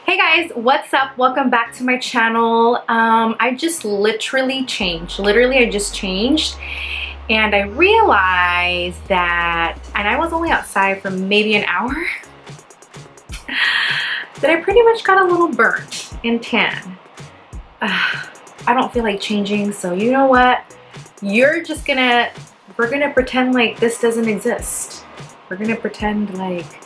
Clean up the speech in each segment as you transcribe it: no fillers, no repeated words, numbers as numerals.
Hey guys, what's up? Welcome back to my channel. I just literally changed. I just changed. And I realized that, and I was only outside for maybe an hour, that I pretty much got a little burnt and tan. I don't feel like changing, so you know what? We're gonna pretend like this doesn't exist. We're gonna pretend like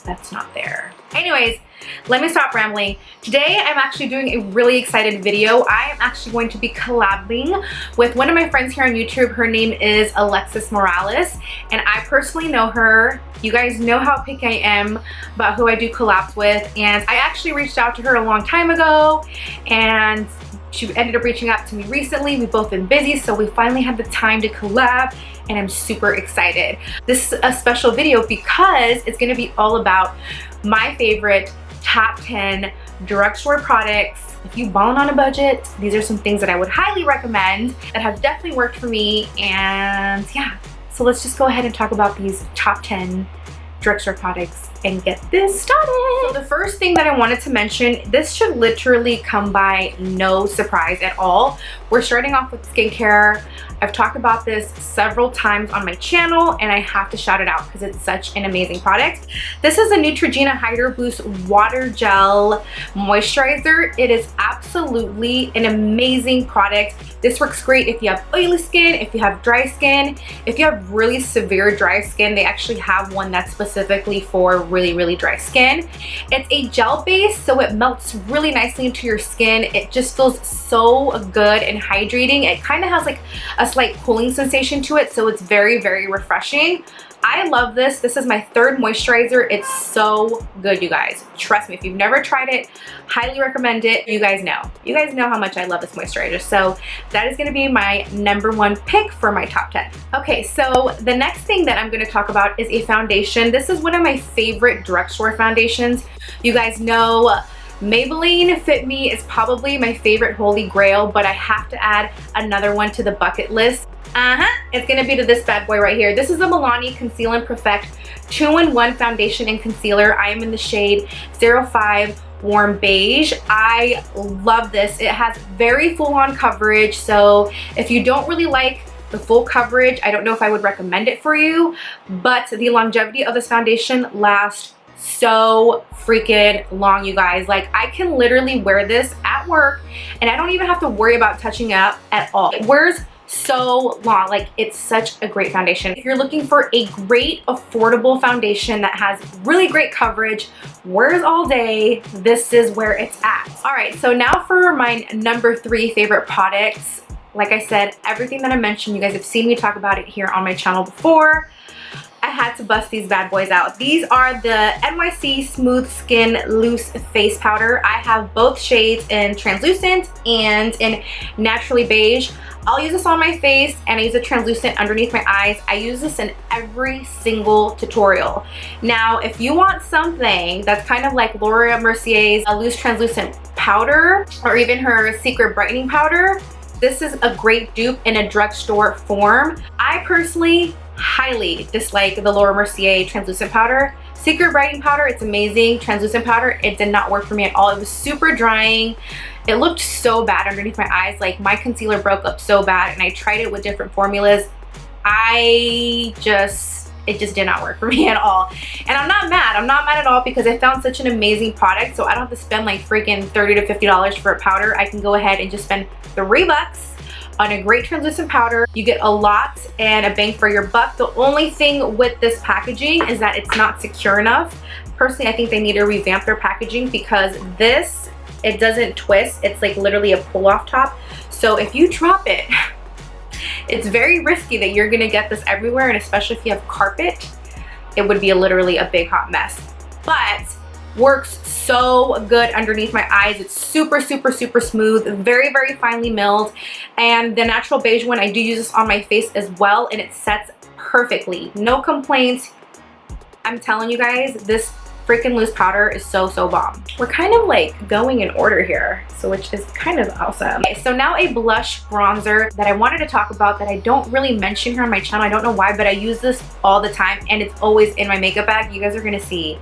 that's not there. Anyways, let me stop rambling. Today I'm actually doing a really excited video. I am actually going to be collabing with one of my friends here on YouTube. Her name is Alexis Morales, and I personally know her. You guys know how picky I am about who I do collabs with, and I actually reached out to her a long time ago, and she ended up reaching out to me recently. We've both been busy, so we finally had the time to collab, and I'm super excited. This is a special video because it's gonna be all about my favorite top 10 drugstore products. If you ballin' on a budget, these are some things that I would highly recommend that have definitely worked for me. And yeah, so let's just go ahead and talk about these top 10 drugstore products and get this started. So the first thing that I wanted to mention, this should literally come by no surprise at all. We're starting off with skincare. I've talked about this several times on my channel, and I have to shout it out because it's such an amazing product. This is a Neutrogena Hydro Boost Water Gel Moisturizer. It is absolutely an amazing product. This works great if you have oily skin, if you have dry skin, if you have really severe dry skin. They actually have one that's specifically for really dry skin. It's a gel base, so it melts really nicely into your skin. It just feels so good and hydrating. It kind of has like a slight cooling sensation to it, so it's very refreshing. I love this. This is my third moisturizer. It's so good, you guys. Trust me, if you've never tried it, highly recommend it. You guys know how much I love this moisturizer. So that is gonna be my #1 pick for my top 10. Okay, so the next thing that I'm gonna talk about is a foundation. This is one of my favorite drugstore foundations. You guys know Maybelline Fit Me is probably my favorite holy grail, but I have to add another one to the bucket list. It's gonna be to this bad boy right here. This is the Milani Conceal and Perfect 2-in-1 foundation and concealer. I am in the shade 05 Warm Beige. I love this. It has very full-on coverage, so if you don't really like the full coverage, I don't know if I would recommend it for you, but the longevity of this foundation lasts so freaking long, you guys. Like, I can literally wear this at work and I don't even have to worry about touching it up at all. It wears so long. Like, it's such a great foundation. If you're looking for a great affordable foundation that has really great coverage, wears all day, this is where it's at. All right, so now for my #3 favorite products. Like I said, everything that I mentioned, you guys have seen me talk about it here on my channel before. I had to bust these bad boys out. These are the NYC Smooth Skin Loose Face Powder. I have both shades in translucent and in naturally beige. I'll use this on my face, and I use a translucent underneath my eyes. I use this in every single tutorial. Now, if you want something that's kind of like Laura Mercier's loose translucent powder, or even her secret brightening powder, this is a great dupe in a drugstore form. I personally highly dislike the Laura Mercier translucent powder. Secret brightening powder, it's amazing. Translucent powder, it did not work for me at all. It was super drying. It looked so bad underneath my eyes. Like, my concealer broke up so bad, and I tried it with different formulas. It just did not work for me at all. And I'm not mad at all, because I found such an amazing product, so I don't have to spend like freaking $30 to $50 for a powder. I can go ahead and just spend $3 on a great translucent powder. You get a lot and a bang for your buck. The only thing with this packaging is that it's not secure enough. Personally, I think they need to revamp their packaging, because this, it doesn't twist. It's like literally a pull-off top. So if you drop it, it's very risky that you're gonna get this everywhere, and especially if you have carpet, it would be literally a big hot mess. But works so good underneath my eyes. It's super smooth, very finely milled. And the natural beige one, I do use this on my face as well, and it sets perfectly. No complaints. I'm telling you guys, this freaking loose powder is so bomb. We're kind of like going in order here, so which is kind of awesome. Okay, so now a blush bronzer that I wanted to talk about that I don't really mention here on my channel. I don't know why, but I use this all the time, and it's always in my makeup bag. You guys are gonna see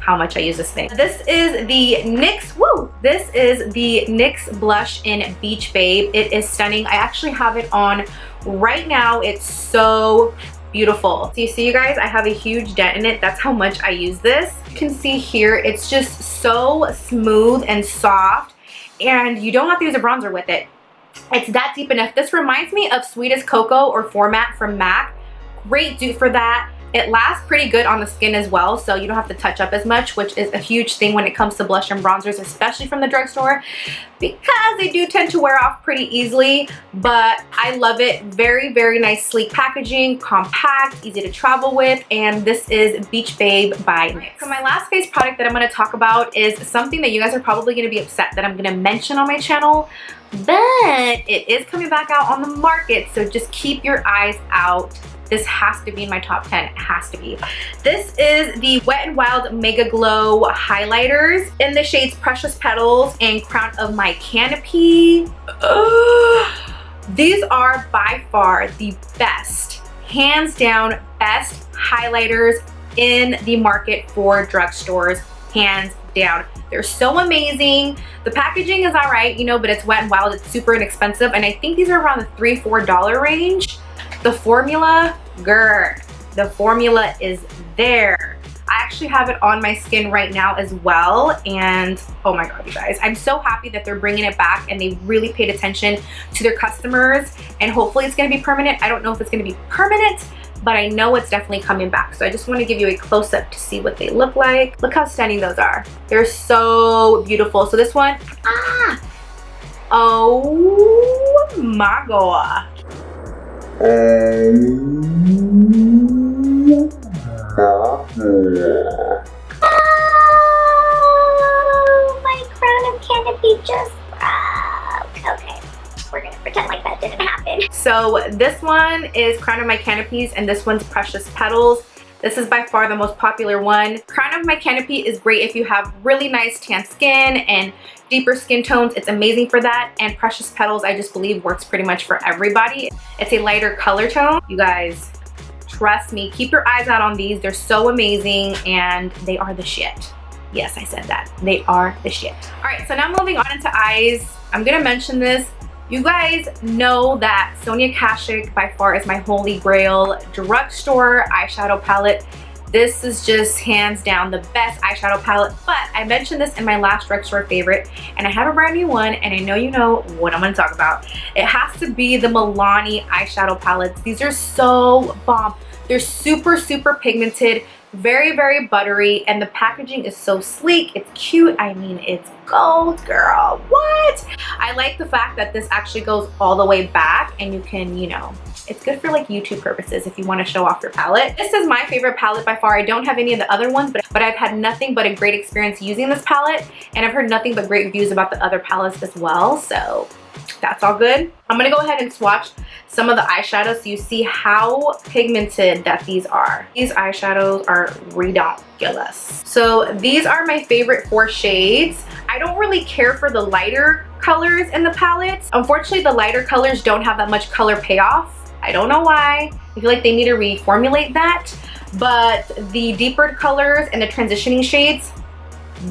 how much I use this thing. This is the NYX, this is the NYX blush in Beach Babe. It is stunning. I actually have it on right now. It's so beautiful. So you see, you guys, I have a huge dent in it. That's how much I use this. You can see here, it's just so smooth and soft, and you don't have to use a bronzer with it. It's that deep enough. This reminds me of Sweet as Cocoa or Format from MAC. Great dupe for that. It lasts pretty good on the skin as well, so you don't have to touch up as much, which is a huge thing when it comes to blush and bronzers, especially from the drugstore, because they do tend to wear off pretty easily. But I love it. Very, very nice, sleek packaging, compact, easy to travel with, and this is Beach Babe by NYX. So my last face product that I'm going to talk about is something that you guys are probably going to be upset that I'm going to mention on my channel, but it is coming back out on the market, so just keep your eyes out. This has to be in my top 10. It has to be. This is the Wet n Wild Mega Glow highlighters in the shades Precious Petals and Crown of My Canopy. These are by far the best, hands down best highlighters in the market for drugstores, hands down. They're so amazing. The packaging is all right, you know, but it's Wet n Wild. It's super inexpensive, and I think these are around the $3–4 range. The formula, girl, the formula is there. I actually have it on my skin right now as well, and oh my god, you guys, I'm so happy that they're bringing it back and they really paid attention to their customers, and hopefully it's going to be permanent. I don't know if it's going to be permanent, but I know it's definitely coming back. So I just want to give you a close-up to see what they look like. Look how stunning those are. They're so beautiful. So this one, oh my god. Oh, my crown of canopy just broke. Okay, we're gonna pretend like that didn't happen. So this one is Crown of My Canopies, and this one's Precious Petals. This is by far the most popular one. Crown of My Canopy is great if you have really nice tan skin and deeper skin tones. It's amazing for that. And Precious Petals, I just believe, works pretty much for everybody. It's a lighter color tone. You guys, trust me, keep your eyes out on these. They're so amazing, and they are the shit. Yes, I said that. They are the shit. All right, so now moving on into eyes. I'm gonna mention this. You guys know that Sonia Kashuk by far is my holy grail drugstore eyeshadow palette. This is just hands down the best eyeshadow palette, but I mentioned this in my last drugstore favorite, and I have a brand new one, and I know you know what I'm gonna talk about. It has to be the Milani eyeshadow palettes. These are so bomb. They're super, super pigmented, very, very buttery, and the packaging is so sleek. It's cute. I mean, it's gold, girl. What? I like the fact that this actually goes all the way back, and you can, you know, it's good for like YouTube purposes if you want to show off your palette. This is my favorite palette by far. I don't have any of the other ones, but I've had nothing but a great experience using this palette, and I've heard nothing but great reviews about the other palettes as well, so that's all good. I'm gonna go ahead and swatch some of the eyeshadows so you see how pigmented that these are. These eyeshadows are ridiculous. So these are my favorite 4 shades. I don't really care for the lighter colors in the palettes. Unfortunately, the lighter colors don't have that much color payoff. I don't know why. I feel like they need to reformulate that. But the deeper colors and the transitioning shades,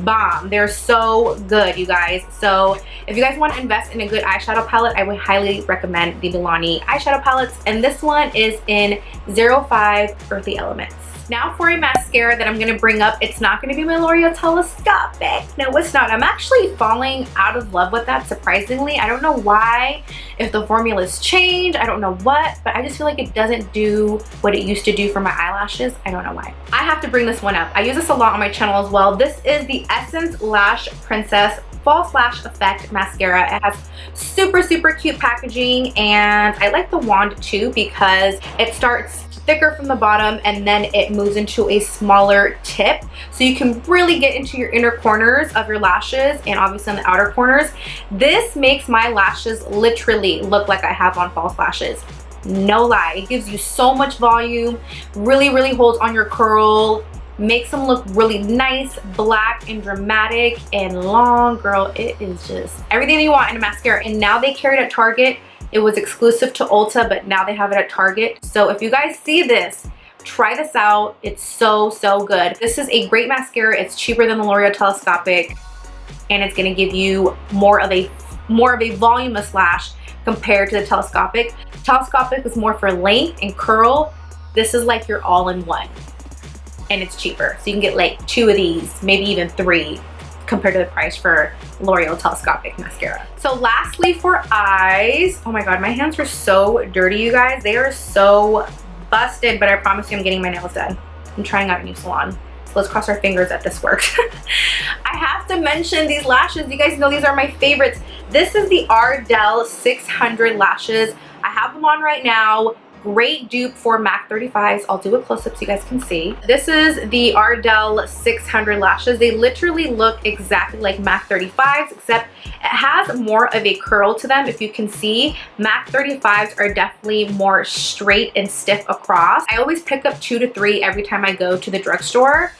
bomb. They're so good, you guys. So if you guys want to invest in a good eyeshadow palette, I would highly recommend the Milani eyeshadow palettes, and this one is in 05 Earthy Elements. Now for a mascara that I'm going to bring up, it's not going to be my L'Oreal Telescopic. No, it's not. I'm actually falling out of love with that, surprisingly. I don't know why, if the formula's changed, I don't know what, but I just feel like it doesn't do what it used to do for my eyelashes. I don't know why. I have to bring this one up. I use this a lot on my channel as well. This is the Essence Lash Princess False Lash Effect Mascara. It has super, super cute packaging, and I like the wand too because it starts thicker from the bottom and then it moves into a smaller tip, so you can really get into your inner corners of your lashes and obviously on the outer corners. This makes my lashes literally look like I have on false lashes. No lie. It gives you so much volume, really, really holds on your curl, makes them look really nice, black and dramatic and long. Girl, it is just everything you want in a mascara. And now they carry it at Target. It was exclusive to Ulta, but now they have it at Target. So if you guys see this, Try this out. It's so good. This is a great mascara. It's cheaper than the L'Oreal Telescopic, and it's gonna give you more of a voluminous lash compared to the Telescopic. Telescopic is more for length and curl. This is like your all-in-one, and it's cheaper. So you can get like 2 of these, maybe even 3, compared to the price for L'Oreal Telescopic mascara. So lastly, for eyes, oh my god, my hands are so dirty, you guys. They are so busted, but I promise you I'm getting my nails done. I'm trying out a new salon. So let's cross our fingers that this works. I have to mention these lashes. You guys know these are my favorites. This is the Ardell 600 lashes. I have them on right now. Great dupe for MAC 35s. I'll do a close-up so you guys can see. This is the Ardell 600 lashes. They literally look exactly like MAC 35s, except it has more of a curl to them. If you can see, MAC 35s are definitely more straight and stiff across. I always pick up 2 to 3 every time I go to the drugstore.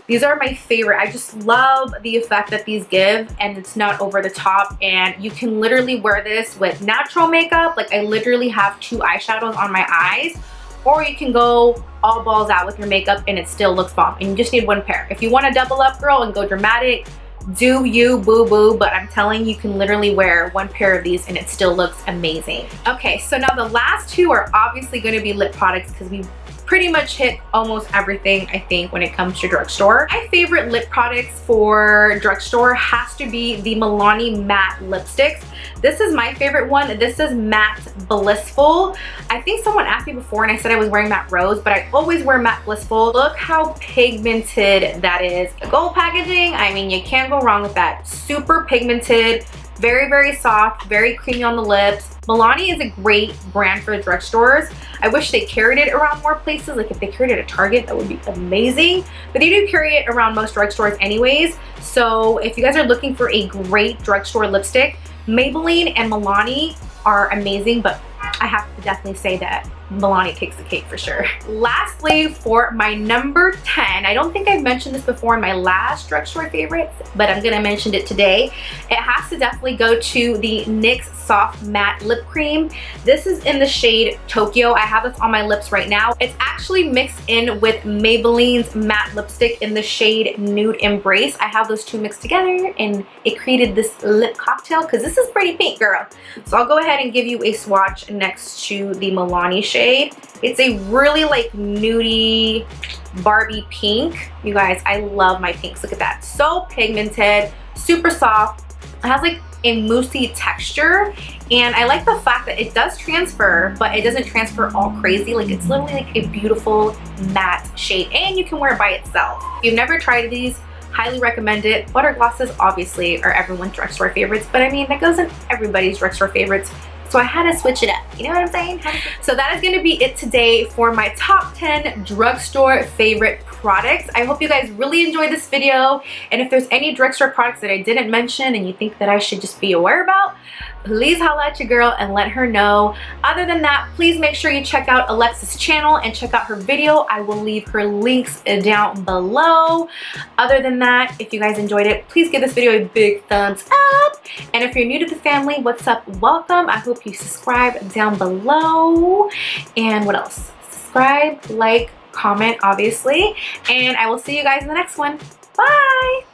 These are my favorite. I just love the effect that these give, and it's not over the top, and you can literally wear this with natural makeup. Like, I literally have 2 eyeshadows on my eyes, or you can go all balls out with your makeup and it still looks bomb, and you just need 1 pair. If you want to double up, girl, and go dramatic, do you, boo boo, but I'm telling you, you can literally wear 1 pair of these and it still looks amazing. Okay, so now the last 2 are obviously going to be lip products, because we pretty much hit almost everything, I think, when it comes to drugstore. My favorite lip products for drugstore has to be the Milani Matte lipsticks. This is my favorite one. This is Matte Blissful. I think someone asked me before and I said I was wearing Matte Rose, but I always wear Matte Blissful. Look how pigmented that is. The gold packaging, I mean, you can't go wrong with that. Super pigmented, very soft, very creamy on the lips. Milani is a great brand for drugstores. I wish they carried it around more places. Like, if they carried it at Target, that would be amazing. But they do carry it around most drugstores anyways. So if you guys are looking for a great drugstore lipstick, Maybelline and Milani are amazing, but I have to definitely say that Milani takes the cake for sure. Lastly, for my number 10, I don't think I've mentioned this before in my last drugstore favorites, but I'm gonna mention it today. It has to definitely go to the NYX Soft Matte Lip Cream. This is in the shade Tokyo. I have this on my lips right now. It's actually mixed in with Maybelline's matte lipstick in the shade Nude Embrace. I have those 2 mixed together and it created this lip cocktail, because this is pretty pink, girl. So I'll go ahead and give you a swatch next to the Milani shade. It's a really like nudie Barbie pink. You guys, I love my pinks. Look at that. So pigmented, super soft. It has like a moussey texture, and I like the fact that it does transfer, but it doesn't transfer all crazy. Like, it's literally like a beautiful matte shade, and you can wear it by itself. If you've never tried these, highly recommend it. Butter glosses obviously are everyone's drugstore favorites, but I mean, that goes in everybody's drugstore favorites. So I had to switch it up. You know what I'm saying? So that is going to be it today for my top 10 drugstore favorite products. I hope you guys really enjoyed this video. And if there's any drugstore products that I didn't mention and you think that I should just be aware about, please holla at your girl and let her know. Other than that, please make sure you check out Alexa's channel and check out her video. I will leave her links down below. Other than that, if you guys enjoyed it, please give this video a big thumbs up. And if you're new to the family, what's up? Welcome. I hope you subscribe down below. And what else? Subscribe, like, comment, obviously. And I will see you guys in the next one. Bye!